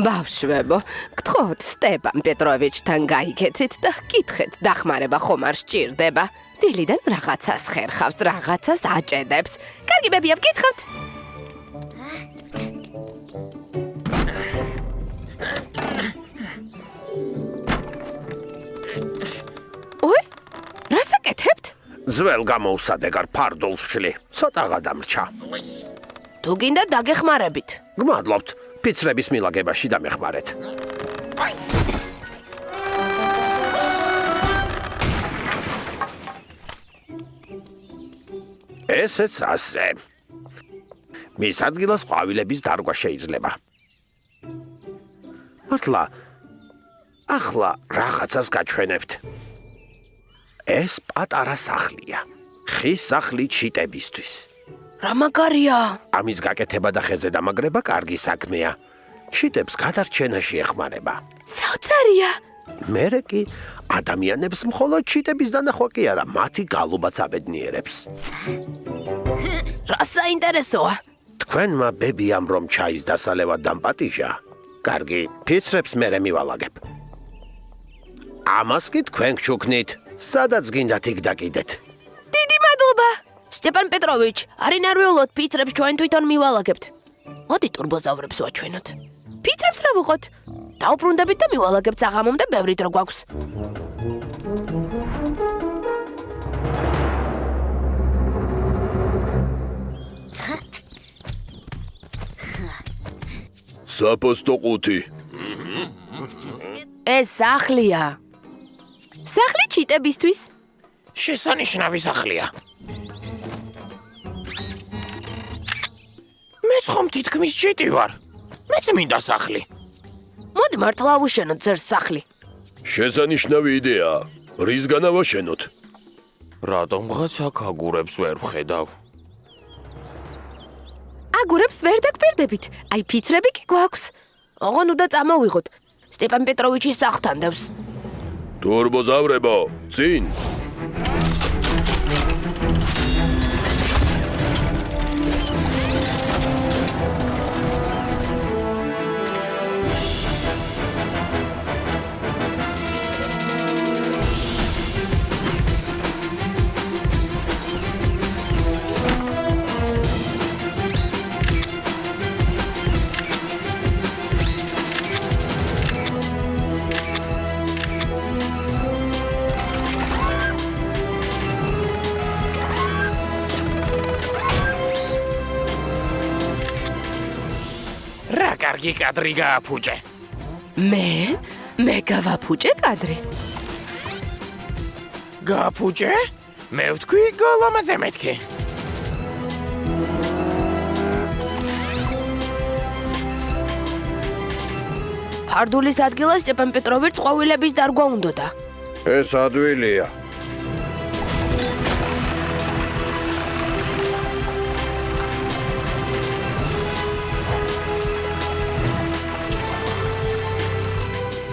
ბავშვებო, გთხოვთ სტეპან პეტროვიჩთან გაიქეცით და გკითხეთ, დახმარება ხომ არ სჭირდება. დილიდან რაღაცას ხერხავს, რაღაცას აჭედებს. კარგი ბებია, ვკითხავთ. ой, რას აკეთებთ? ძველ გამოუსადეგარ ფარდულს ვშლი. ცოტა გადამრჩა. თუ გინდა დაგეხმარებით. გმადლობთ. ფიცრების მილაგებაში დამეხმარეთ. ესეც ასე. მის ადგილას ყვავილების დარგვა შეიძლება. მართლა, ახლა რაღაცას გაჩვენებთ. ეს პატარა სახლია. ხის სახლი ჩიტებისთვის. რა მაგარია? ამის გაკეთება და ხეზე დამაგრება კარგი საქმეა. ჩიტებს გადარჩენაში ეხმარება. საოცარია. მერე კი ადამიანებს მხოლოდ ჩიტების დანახვა კი არა, მათი გალობაც აბედნიერებს. რა საინტერესოა? თქვენმა ბებიამ რომ ჩაის დასალევად დამპატიჟა, კარგი, ფიცრებს მერე მივალაგებ. ამას კი თქვენ გჩუქნით, სადაც გინდათ იქ დაკიდეთ. დიდი მადლობა. სტეპან პეტროვიჩ, არ ინარვიულოთ, ფიცრებს ჩვენ თვითონ მივალაგებთ. მოდი ტურბოზავრებს ვაჩვენოთ. ფიცრებს რა ვუყოთ? დაუბრუნდებით და მივალაგებთ საღამომდე ბევრი დრო გვაქვს. საფოსტო ყუთი. ეს სახლია. სახლი ჩიტებისთვის. შესანიშნავი სახლია. მეც ხომ თითქმის ჩიტი ვარ. მეც მინდა სახლი. მოდი მართლა ავუშენოთ ძერს სახლი. შესანიშნავი იდეაა. რისგან ავაშენოთ? რატომღაც აქ აგურებს ვერ ვხედავ? აგურებს ვერ დაგბერდებით. აი ფიცრები კი გვაქვს. ოღონ უნდა წამოვიღოთ. სტეპან პეტროვიჩის სახლთან დევს. ტურბოზავრებო, წინ! რა კარგი კადრი გააფუჭე. მე გავაფუჭე კადრი. გააფუჭე? მე ვთქვი გოლომაზე მეთქი. ფარდულის ადგილას სტეპან პეტროვიჩს ყვავილების დარგვა უნდოდა. ეს ადვილია.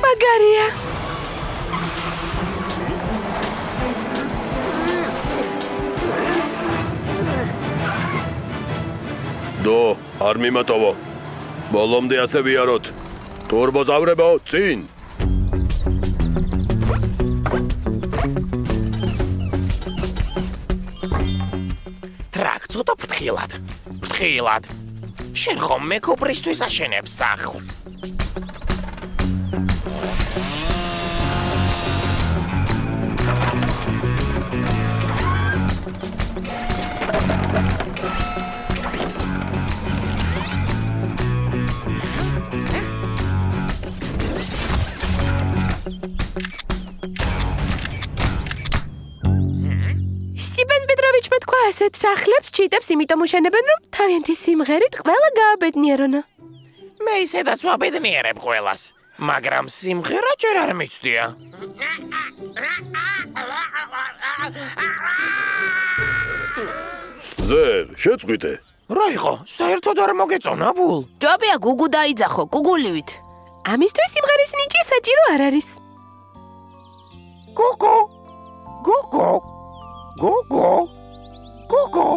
მაგარია. დო, არ მიმატოვო. ბოლომდე ასე ვიაროთ. ტურბოზავრებო, წინ! ტრაკ ცოტა ფრთხილად. ფრთხილად. შენ ხომ მეგობრისთვის აშენებ სახლს. ასეთ სახლებს ჩიტებს იმიტომ უშენებენ, რომ თავიანთი სიმღერით ყველა გააბედნიერონა. მე ისედაც ვაბედნიერებ ყველას, მაგრამ სიმღერა ჯერ არ მიცდია. ზერ, შეწყვიტე. რა იყო? საერთოდ არ მოგეწონა ბულ? ჯობია გუგუ დაიძახო, გუგულივით. ამისთვის სიმღერის ნიჭი საჭირო არ არის. გუგუ. გუგუ. გუგუ. გუგუ.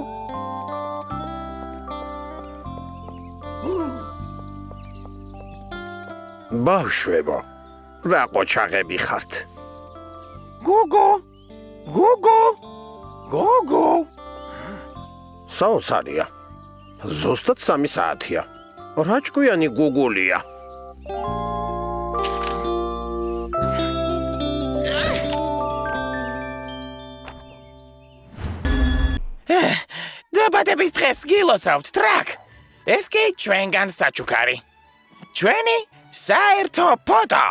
ბავშვებო, რა ყოჩაღები ხართ? გოგო გოგო გოგო საოცარია. ზუსტად 3 საათია. რა ჭკვიანი გუგულია. დაბადების დღეს გილოცავთ ტრაკ. ეს კი ჩვენგან საჩუქარი. ჩვენი საერთო ფოტო.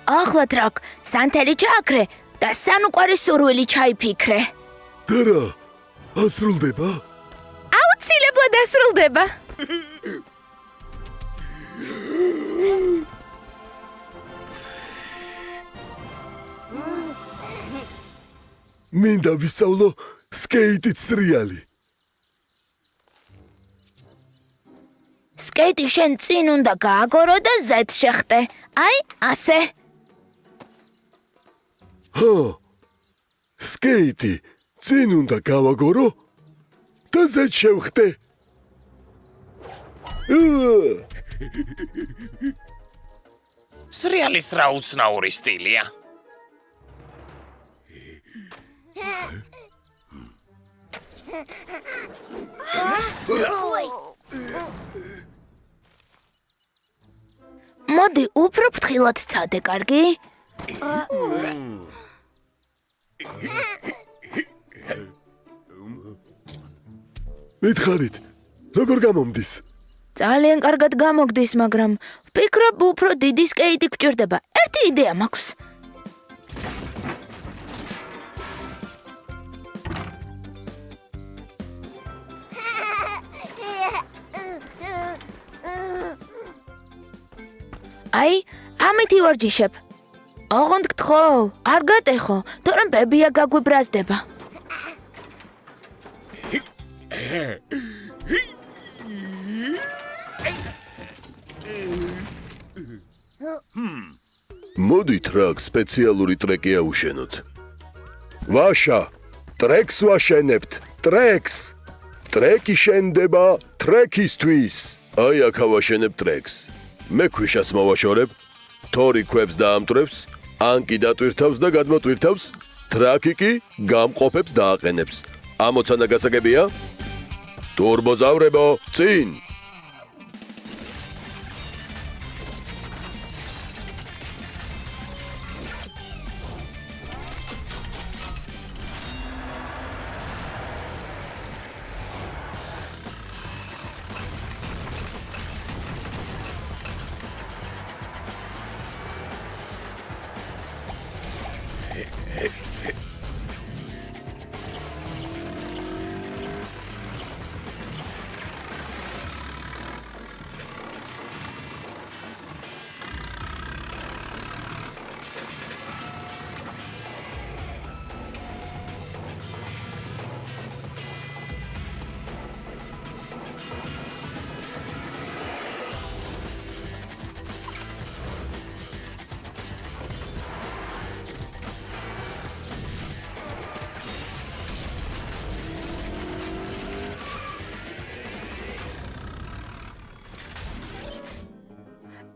ახლა ტრაკ, სანთელი ჩააქრე და სანუკვარი სურვილი ჩაიფიქრე. და რა ასრულდება? აუცილებლად დასრულდება. მინდა ვისწავლო სკეიტით სრიალი. სკეიტი შენ წინ უნდა გააგორო და ზედ შეხტე. აი, ასე. სკეიტი წინ უნდა გავაგორო და ზედ შევხტე. სრიალის რა უცნაური სტილია. მოდი, უფრო ფრთხილად ცადე, კარგი? მითხარით, როგორ გამომდის? ძალიან კარგად გამოგდის, მაგრამ ვფიქრობ, უფრო დიდი სკეიტი გჭირდება. ერთი იდეა მაქვს. აი, ამითი ვარჯიშებ. ოღონდ გთხოვ, არ გატეხო, თორემ ბებია გაგვიბრაზდება. მოდით რაკ სპეციალური ტრეკი აუშენოთ. ვაშა, ტრეკს ვაშენებთ, ტრეკს. ტრეკი შენდება ტრეკისთვის. აი აქ ავაშენებ ტრეკს. მე ქვიშას მოვაშორებ, თორი ქვებს დაამტვრევს, ანკი დატვირთავს და გადმოტვირთავს, ტრაკი კი გამყოფებს და აყენებს. ამოცანა გასაგებია? ტურბოზავრებო, წინ!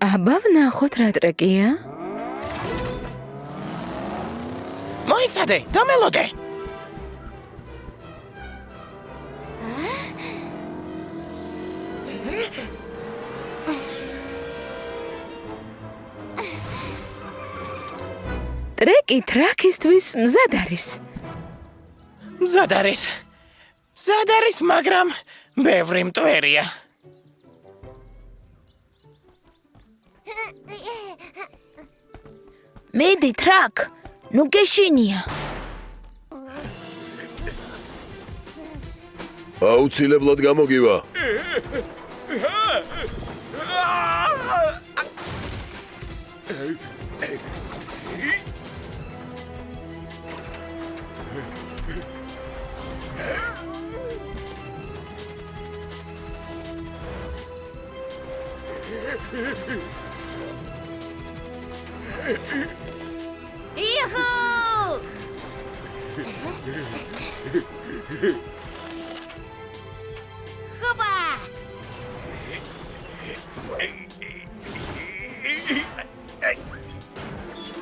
აბა ვნახოთ რა ტრეკია. მოიცადე, დამელოდე. ტრეკი ტრაკისთვის მზად არის. მზად არის, მაგრამ ბევრი მტვერია. მიდი ტრაკ, ნუ გეშინია. აუცილებლად გამოგივა.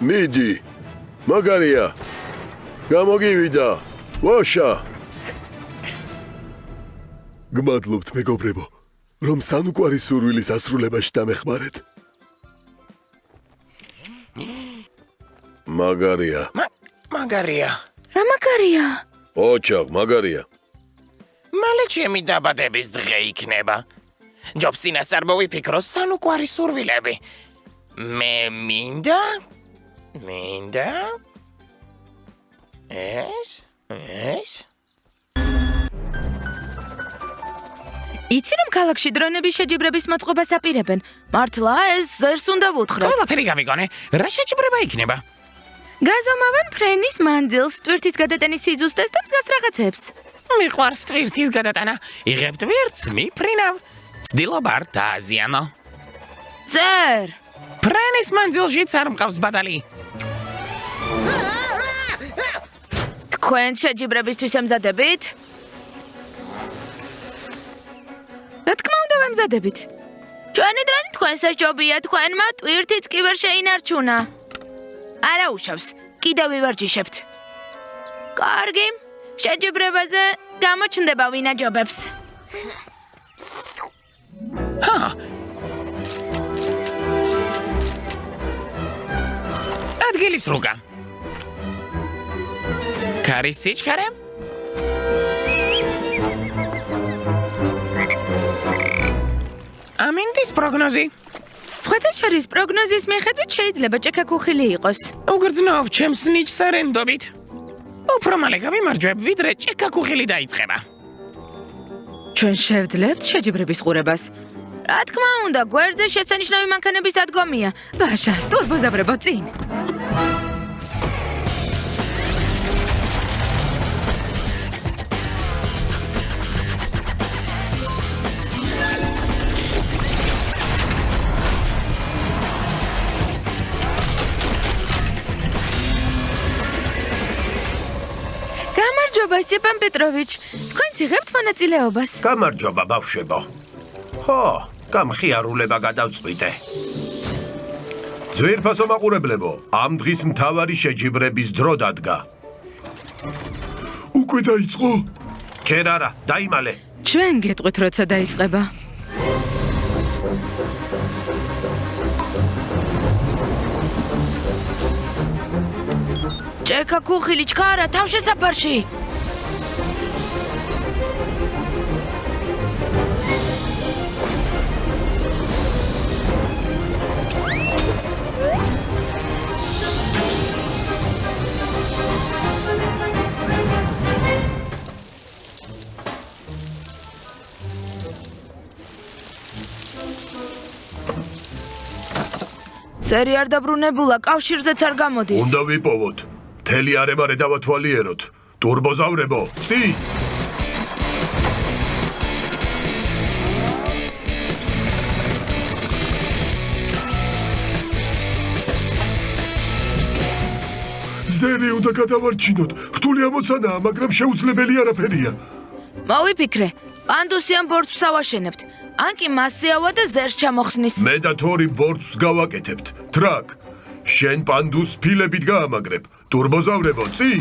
მიდი მაგარია გამოგივიდა ვაშა გმადლობთ მეგობრებო რომ სანუკვარი სურვილის ასრულებაში დამეხმარეთ მაგარია მაგარია. რა მაგარია? ოჩაღ მაგარია მალე ჩემი დაბადების დღე იქნება. ჯობს წინასწარ მოვიფიქრო სანუკვარი სურვილები. მე მინდა ეს იცი რომ ქალაქში დრონების შეჯიბრების მოწყობას აპირებენ. მართლა ეს ზერს უნდა ვუთხრათ. ყველაფერი გავიგონე. რა შეჯიბრება იქნება? გაზომავენ ფრენის მანძილს, ტვირთის გადატანის სიზუსტეს და მსგავს რაღაცებს. მიყვარს ტვირთის გადატანა. იღებ ტვირთს, მიფრინავ. ცდილობ არ დააზიანო. ზერ! ფრენის მანძილშიც არ მყავს ბადალი. თქვენ შეჯიბრებისთვის ემზადებით? რა თქმა უნდა ვემზადებით. ჩვენი დროინი თქვენსა ჯობია, თქვენმა ტვირთიც კი ვერ შეინარჩუნა. არა უშავს, კიდევ ვივარჯიშებთ. კარგი, შეჯიბრებაზე გამოჩნდება ვინ აჯობებს. ადგილის რუგა. ქარის სიჩქარე? ამინდის პროგნოზი. სხვათა შორის პროგნოზის მიხედვით შეიძლება ჭექაქუხილი იყოს. უგრძნობ ჩემს ნიჭს არენდობით. უფრო მალე გავიმარჯვებ, ვიდრე ჭექაქუხილი დაიწყება. ჩვენ შევძლებთ შეჯიბრების ყურებას. რა თქმა უნდა, გვერდზე შესანიშნავი მანქანების ადგომია. ბაშა, ტურბოზაბრებო წინ. გამარჯობა, სტეპან პეტროვიჩ. თქვენ იღებთ მონაწილეობას. გამარჯობა ბავშვებო. ხო, გამხიარულება გადავწყვიტე. ძვირფასო მაყურებლებო ამ დღის მთავარი შეჯიბრების დრო დადგა უკვე დაიწყო ჯერ არა, დაიმალე. ჩვენ გეტყვით როცა დაიწყება. ჭექაქუხილი ჩქარა თავშესაფარში. სერი არ დაბრუნებულა, კავშირზეც არ გამოდის. უნდა ვიპოვოთ მთელი არემარე დავათვალიეროთ ტურბოზავრებო წი ზერი უნდა გადავარჩინოთ რთული ამოცანაა მაგრამ შეუძლებელი არაფერია მოვიფიქრე, პანდუსი ამ ბორცვს ავაშენებთ. ან კი მასიავა და ზერს ჩამოხსნის. მე და თორი ბორცვს გავაკეთებთ ტრაკ შენ პანდუს ფილებით გაამაგრებ ტურბოზავრებო წი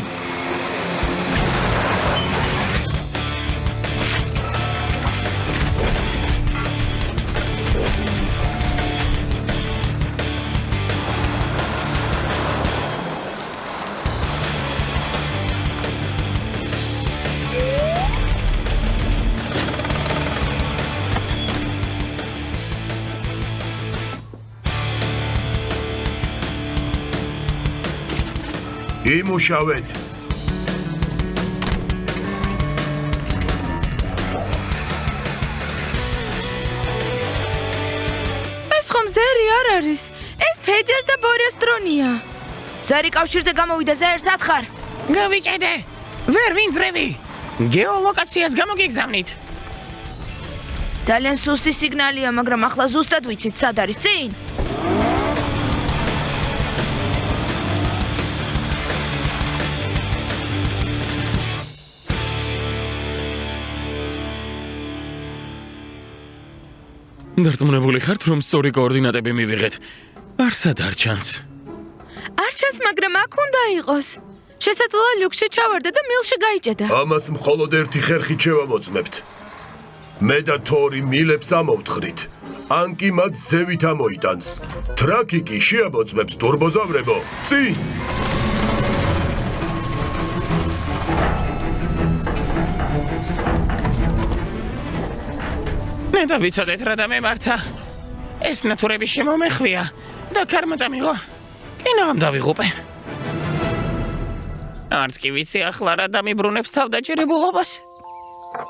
იმუშავეთ ეს ხომ ზერი არ არის. ეს ფედიას და ბორიას დრონია. ზერი კავშირზე გამოვიდა, ზერს ათხარ. გავიჭედე. ვერ ვინძრევი. გეოლოკაციას გამოგიგზავნით. ძალიან სუსტი სიგნალია, მაგრამ ახლა ზუსტად ვიცით, სად არის წინ. დარწმუნებული ხართ, რომ სწორი კოორდინატები მივიღეთ? არსად არ ჩანს. არ ჩანს, მაგრამ აქ უნდა იყოს. შესაძლოა ლუქსში ჩავარდა და მილში გაიჭედა. ამას მხოლოდ ერთი ხერხით შევამოწმებთ. მე და თორი მილებს ამოვთხრით. ანკი მათ ზევით ამოიტანს. ტრაკი კი შეამოწმებს ტურბოზავრებო. წინ! მე და ვიცოდეთ რა დამემართა. ეს ნათურების შემომეხვია და ქარმა წამიღო. კინოამ დავიღუპე. არც კი ვიცი ახლა რა დამიბრუნებს თავდაჭერებულობას.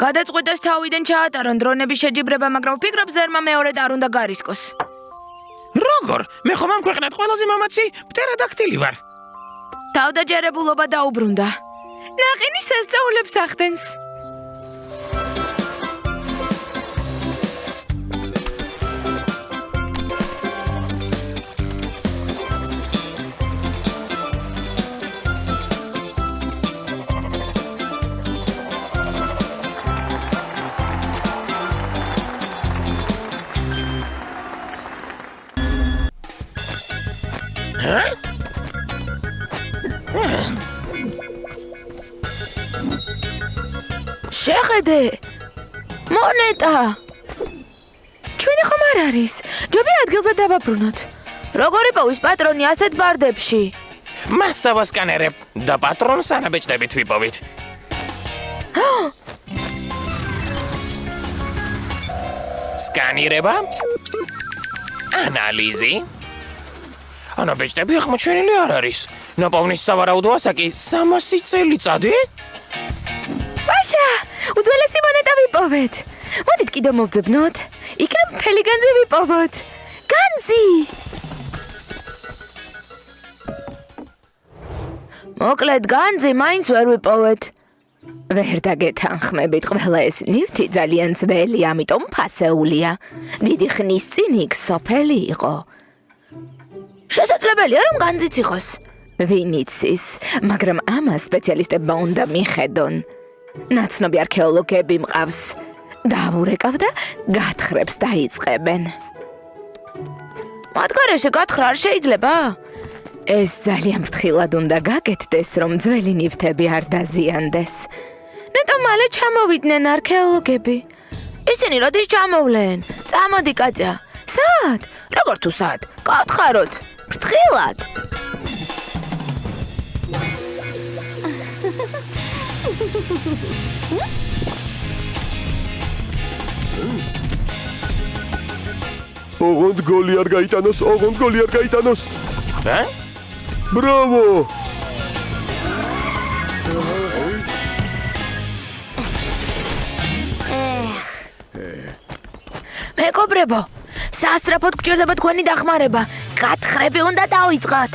გადაწყვეტეს თავიდან ჩაატარონ დრონების შეჯიბრება, მაგრამ ვფიქრობ ზერმა მეორედ არ უნდა გარისკოს. როგორ? მე ხომ ამ ქვეყნად ყველაზე მამაცი პტერადაქტილი ვარ. თავდაჯერებულობა დაუბრუნდა. ნაყინი სასწაულებს ახდენს. შეხედე მონეტა ჩვენი ხომ არ არის? ჯობია ადგილზე დავაბრუნოთ. როგორი პოვის პატრონი ასეთ ბარდებში? მას დავასკანერებ და პატრონს ანაბეჭდებით ვიპოვით. სკანირება, ანალიზი. ანაბეჭდები აღმოჩენილი არ არის. ნაპოვნის სავარაუდო ასაკი 300 წელიწადი? ბაშა, უძველესი მონეტა ვიპოვეთ. მოდით კიდევ მოვძებნოთ. იქნებ მთელი განძი ვიპოვოთ. განძი! მოკლედ განძი მაინც ვერ ვიპოვეთ. ვერ დაგეთანხმებით, ყველა ეს ნივთი ძალიან ძველი, ამიტომ ფასეულია. დიდი ხნის წინ იქ სოფელი იყო. შესაძლებელია რომ განძიც იყოს. ვინ იცის, მაგრამ ამას სპეციალისტებმა უნდა მიხედონ. ნაცნობი არქეოლოგები მყავს. დაურეკავ და გათხრებს დაიწყებენ. მათ გარეშე გათხრა არ შეიძლება? ეს ძალიან ფრთხილად უნდა გაკეთდეს, რომ ძველი ნივთები არ დაზიანდეს. ნეტო მალე ჩამოვიდნენ არქეოლოგები. ისინი როდის ჩამოვლენ? წამოდი კაჭა. სად? როგორ თუ სად? გავთხაროთ. ფრთხილად. ოღონდ გოლი არ გაიტანოს, ოღონდ გოლი არ გაიტანოს. რა? ბრავო! მეგობრებო, სასწრაფოდ გჭირდება თქვენი დახმარება. გათხრები უნდა დავიწყოთ.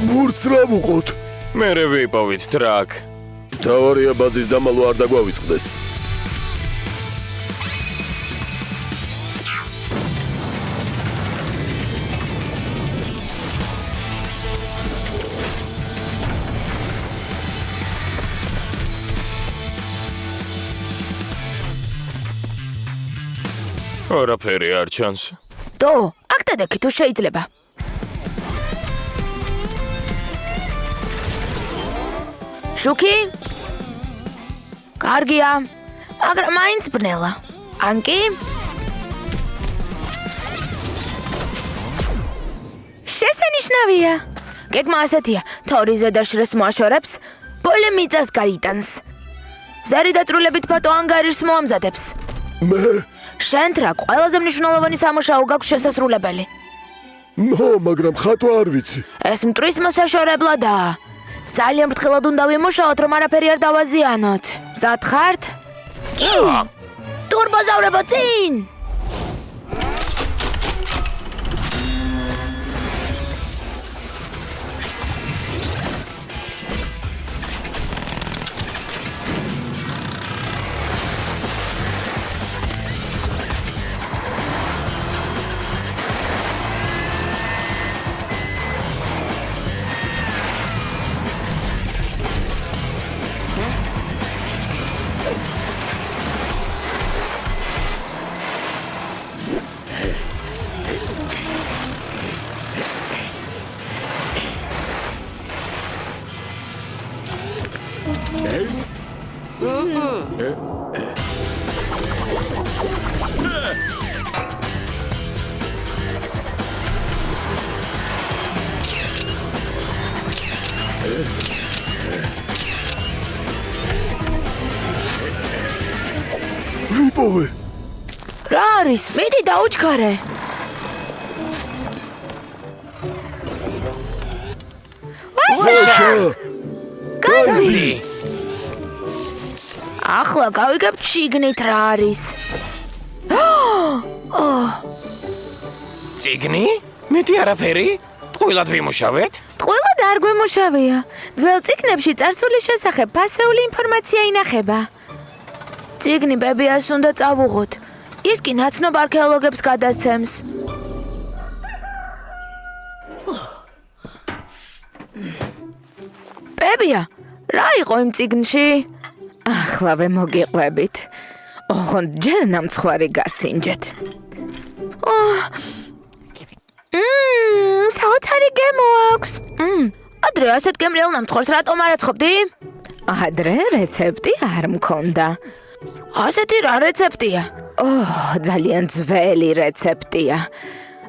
ბურთს რა ვუყოთ? მერე ვიპოვით ტრაკ. თავარია ბაზის დამალვა არ დაგვავიწყდეს. არაფერი არ ჩანს. დო, აქ დადექი თუ შეიძლება. შუქი? კარგია, მაგრამ მაინც ბნელა. ანკი? შესანიშნავია. გეგმა ასეთია, თორი ზედაშრეს მოაშორებს, ბოლე მიწას გაიტანს. ზარი დაწრულებით ფოტო ანგარიშს მოამზადებს. მე? შენ ტრაკ ყველაზე მნიშვნელოვანი სამუშაო გაქვს შესასრულებელი. მაგრამ ხატვა არ ვიცი. ეს მტრის მოსაშორებლადაა. ძალიან ფრთხილად უნდა ვიმუშაოთ, რომ არაფერი არ დავაზიანოთ. სად ხართ? კი! ტურბოზავრებო წინ! ვიპოვე. რა არის? მიდი დაუჩქარე. ვაშა. განძი. ახლა გავიგებ შიგნით რა არის. ციგნი? მეტი არაფერი? ტყუილად ვიმუშავეთ? ტყუილად არ გვემუშავია. ძველ წიგნებში წარსულის შესახებ ფასეული ინფორმაცია ინახება. ციგნი ბებიას უნდა წავუღოთ. ის კი ნაცნობ არქეოლოგებს გადასცემს. ბებია, რა იყო იმ ციგნში?ახლავე მოგიყვებით. ოღონდ ჯერ ნამცხვარი გასინჯეთ. საოცარი გემო აქვს. ადრე ასეთ გემრიელ ნამცხვარს რატომ არ აწყობდი? ადრე რეცეპტი არ მქონდა. ასეთი რა რეცეპტია? ძალიან ძველი რეცეპტია.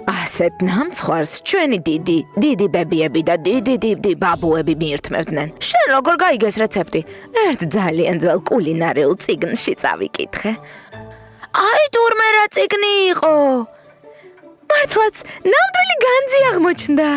ასეთ ნამცხვარს ჩვენი დიდი ბებიები და დიდი ბაბუები მიირთმევდნენ. შენ როგორ გაიგეს რეცეპტი? ერთ ძალიან ძველ კულინარიულ წიგნში წავიკითხე. აი თურმე რა ციგნი იყო? მართლაც ნამდვილი განძი აღმოჩნდა.